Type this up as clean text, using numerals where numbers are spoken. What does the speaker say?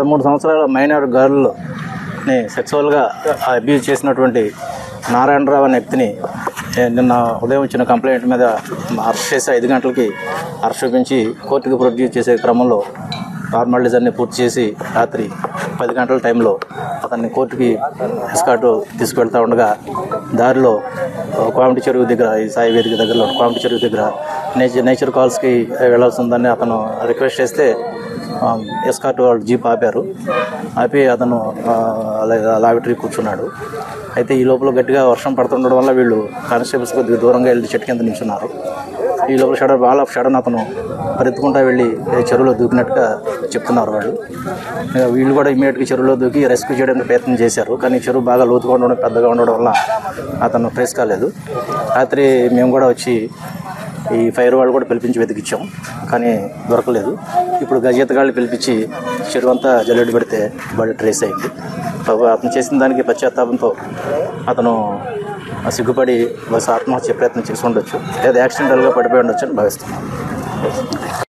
13 సంవత్సరాల minor గర్ల్ని సెక్సువల్గా abuse చేసినటువంటి నారాయణరావు అనే వ్యక్తిని నిన్న ఉదయం వచ్చిన కంప్లైంట్ మీద అరెస్ట్ చేసి 5 గంటలకి అరెస్ట్ చూపించి కోర్టుకు ప్రొడ్యూస్ చేసే క్రమంలో ఫార్మాలిటీస్ అన్ని పూర్తి చేసి రాత్రి 10 గంటల టైంలో అతన్ని కోర్టుకి ఎస్కార్ట్ తీసుకువెళ్తూ ఉండగా దారిలో కోమటి చెరువు దగ్గర, ఈ సాయి వేదిక దగ్గరలో కోమటి చెరువు దగ్గర నేచర్ కాల్స్కి వెళ్ళాల్సి ఉందని అతను రిక్వెస్ట్ చేస్తే ఎస్కార్ట్ వాళ్ళు జీప్ ఆపి అతను లాబరేటరీ కూర్చున్నాడు. అయితే ఈ లోపల గట్టిగా వర్షం పడుతుండడం వల్ల వీళ్ళు కానిస్టేబుల్స్ కొద్దిగా దూరంగా వెళ్ళి చెట్టు కింద నిల్చున్నారు. ఈ లోపల వాల్ ఆఫ్ షడన్ అతను పరిగెత్తుకుంటా వెళ్ళి చెరువులో దూకినట్టుగా చెప్తున్నారు వాళ్ళు. వీళ్ళు కూడా ఇమీడియట్గా చెరువులో దూకి రెస్క్యూ చేయడానికి ప్రయత్నం చేశారు. కానీ చెరువు బాగా లోతుగా ఉండడం, పెద్దగా ఉండడం వల్ల అతను ట్రేస్ కాలేదు. రాత్రి మేము కూడా వచ్చి ఈ ఫైర్ వాళ్ళు కూడా పిలిపించి వెతికిచ్చాం, కానీ దొరకలేదు. ఇప్పుడు గజెత్తగాళ్ళు పిలిపించి చెరువు అంతా జల్లెడ పెడితే బాడీ ట్రేస్ అయింది. అతను చేసిన దానికి పశ్చాత్తాపంతో అతను సిగ్గుపడి బస్ ఆత్మహత్య ప్రయత్నం చేసి ఉండొచ్చు, లేదా యాక్సిడెంటల్గా పడిపోయి ఉండొచ్చు అని భావిస్తున్నాను.